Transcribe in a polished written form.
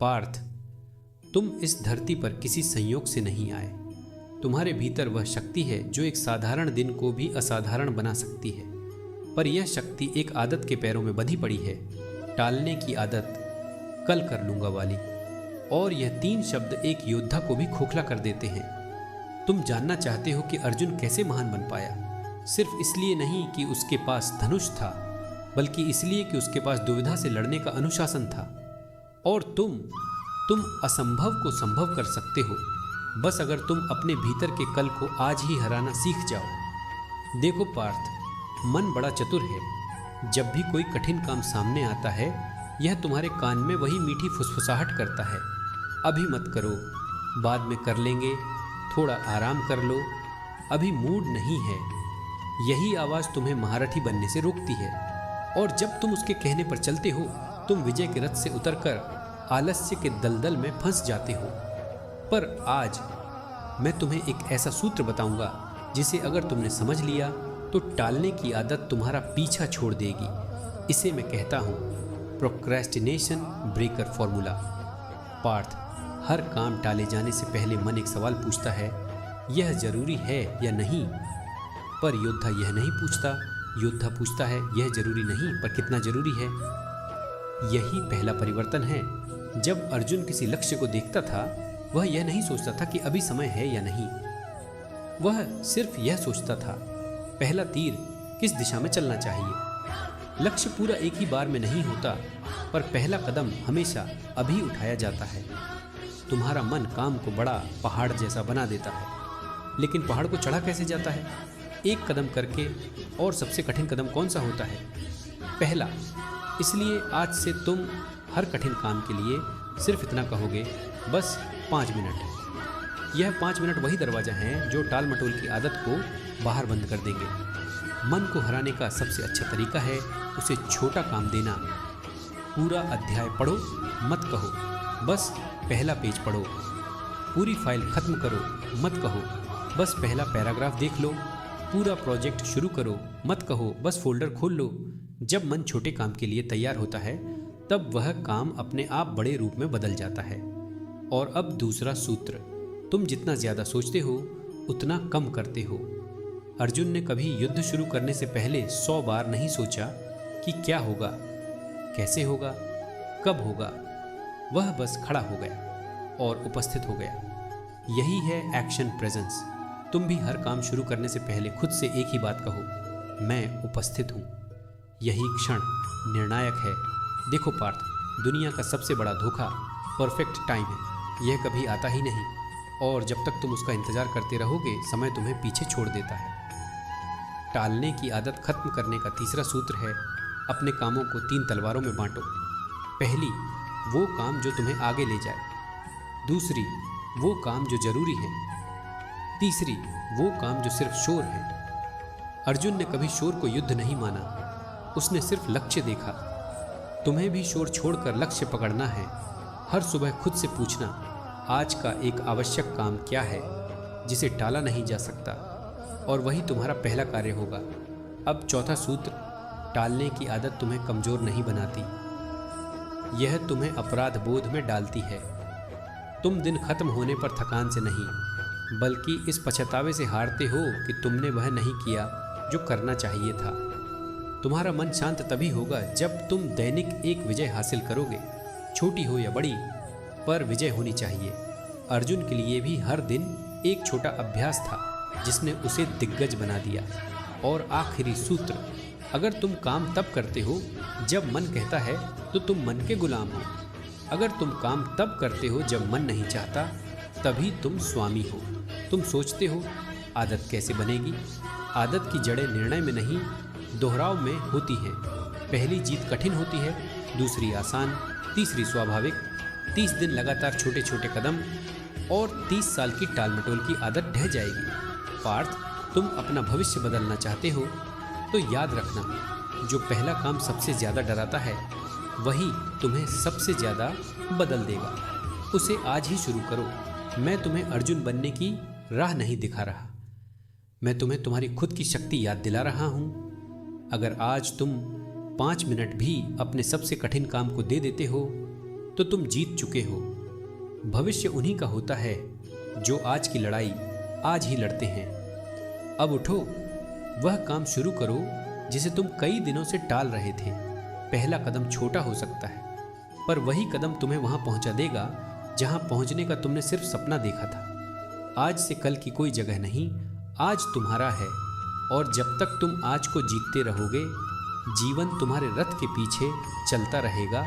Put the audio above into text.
पार्थ, तुम इस धरती पर किसी संयोग से नहीं आए। तुम्हारे भीतर वह शक्ति है जो एक साधारण दिन को भी असाधारण बना सकती है। पर यह शक्ति एक आदत के पैरों में बंधी पड़ी है, टालने की आदत, कल कर लूंगा वाली। और यह 3 शब्द एक योद्धा को भी खोखला कर देते हैं। तुम जानना चाहते हो कि अर्जुन कैसे महान बन पाया, सिर्फ इसलिए नहीं कि उसके पास धनुष था, बल्कि इसलिए कि उसके पास दुविधा से लड़ने का अनुशासन था। और तुम असंभव को संभव कर सकते हो, बस अगर तुम अपने भीतर के कल को आज ही हराना सीख जाओ। देखो पार्थ, मन बड़ा चतुर है। जब भी कोई कठिन काम सामने आता है, यह तुम्हारे कान में वही मीठी फुसफुसाहट करता है, अभी मत करो, बाद में कर लेंगे, थोड़ा आराम कर लो, अभी मूड नहीं है। यही आवाज़ तुम्हें महारथी बनने से रोकती है। और जब तुम उसके कहने पर चलते हो, तुम विजय के रथ से उतरकर आलस्य के दलदल में फंस जाते हो। पर आज मैं तुम्हें एक ऐसा सूत्र बताऊंगा जिसे अगर तुमने समझ लिया तो टालने की आदत तुम्हारा पीछा छोड़ देगी। इसे मैं कहता हूं प्रोक्रेस्टिनेशन ब्रेकर फॉर्मूला। पार्थ, हर काम टाले जाने से पहले मन एक सवाल पूछता है, यह जरूरी है या नहीं। पर योद्धा यह नहीं पूछता। योद्धा पूछता है, यह जरूरी नहीं पर कितना जरूरी है। यही पहला परिवर्तन है। जब अर्जुन किसी लक्ष्य को देखता था, वह यह नहीं सोचता था कि अभी समय है या नहीं। वह सिर्फ यह सोचता था, पहला तीर किस दिशा में चलना चाहिए। लक्ष्य पूरा एक ही बार में नहीं होता, पर पहला कदम हमेशा अभी उठाया जाता है। तुम्हारा मन काम को बड़ा पहाड़ जैसा बना देता है, लेकिन पहाड़ को चढ़ा कैसे जाता है? एक कदम करके। और सबसे कठिन कदम कौन सा होता है? पहला। इसलिए आज से तुम हर कठिन काम के लिए सिर्फ इतना कहोगे, बस 5 मिनट। यह 5 मिनट वही दरवाजा है जो टाल मटोल की आदत को बाहर बंद कर देंगे। मन को हराने का सबसे अच्छा तरीका है उसे छोटा काम देना। पूरा अध्याय पढ़ो, मत कहो बस पहला पेज पढ़ो। पूरी फाइल खत्म करो, मत कहो बस पहला पैराग्राफ देख लो। पूरा प्रोजेक्ट शुरू करो, मत कहो बस फोल्डर खोल लो। जब मन छोटे काम के लिए तैयार होता है, तब वह काम अपने आप बड़े रूप में बदल जाता है। और अब दूसरा सूत्र, तुम जितना ज्यादा सोचते हो उतना कम करते हो। अर्जुन ने कभी युद्ध शुरू करने से पहले 100 बार नहीं सोचा कि क्या होगा, कैसे होगा, कब होगा। वह बस खड़ा हो गया और उपस्थित हो गया। यही है एक्शन प्रेजेंस। तुम भी हर काम शुरू करने से पहले खुद से एक ही बात कहो, मैं उपस्थित हूँ। यही क्षण निर्णायक है। देखो पार्थ, दुनिया का सबसे बड़ा धोखा परफेक्ट टाइम है। यह कभी आता ही नहीं, और जब तक तुम उसका इंतजार करते रहोगे, समय तुम्हें पीछे छोड़ देता है। टालने की आदत खत्म करने का तीसरा सूत्र है, अपने कामों को 3 तलवारों में बांटो। पहली, वो काम जो तुम्हें आगे ले जाए। दूसरी, वो काम जो जरूरी है। तीसरी, वो काम जो सिर्फ शोर है। अर्जुन ने कभी शोर को युद्ध नहीं माना, उसने सिर्फ लक्ष्य देखा। तुम्हें भी शोर छोड़कर लक्ष्य पकड़ना है। हर सुबह खुद से पूछना, आज का एक आवश्यक काम क्या है जिसे टाला नहीं जा सकता, और वही तुम्हारा पहला कार्य होगा। अब चौथा सूत्र, टालने की आदत तुम्हें कमजोर नहीं बनाती, यह तुम्हें अपराध बोध में डालती है। तुम दिन खत्म होने पर थकान से नहीं, बल्कि इस पछतावे से हारते हो कि तुमने वह नहीं किया जो करना चाहिए था। तुम्हारा मन शांत तभी होगा जब तुम दैनिक एक विजय हासिल करोगे, छोटी हो या बड़ी, पर विजय होनी चाहिए। अर्जुन के लिए भी हर दिन एक छोटा अभ्यास था जिसने उसे दिग्गज बना दिया। और आखिरी सूत्र, अगर तुम काम तब करते हो जब मन कहता है तो तुम मन के गुलाम हो। अगर तुम काम तब करते हो जब मन नहीं चाहता, तभी तुम स्वामी हो। तुम सोचते हो आदत कैसे बनेगी? आदत की जड़ें निर्णय में नहीं, दोहराव में होती हैं। पहली जीत कठिन होती है, दूसरी आसान, तीसरी स्वाभाविक। 30 दिन लगातार छोटे छोटे कदम, और 30 साल की टाल मटोल की आदत ढह जाएगी। पार्थ, तुम अपना भविष्य बदलना चाहते हो तो याद रखना, जो पहला काम सबसे ज़्यादा डराता है, वही तुम्हें सबसे ज़्यादा बदल देगा। उसे आज ही शुरू करो। मैं तुम्हें अर्जुन बनने की राह नहीं दिखा रहा, मैं तुम्हें तुम्हारी खुद की शक्ति याद दिला रहा हूँ। अगर आज तुम 5 मिनट भी अपने सबसे कठिन काम को दे देते हो, तो तुम जीत चुके हो। भविष्य उन्हीं का होता है जो आज की लड़ाई आज ही लड़ते हैं। अब उठो, वह काम शुरू करो जिसे तुम कई दिनों से टाल रहे थे। पहला कदम छोटा हो सकता है, पर वही कदम तुम्हें वहां पहुंचा देगा जहां पहुंचने का तुमने सिर्फ सपना देखा था। आज से कल की कोई जगह नहीं, आज तुम्हारा है। और जब तक तुम आज को जीतते रहोगे, जीवन तुम्हारे रथ के पीछे चलता रहेगा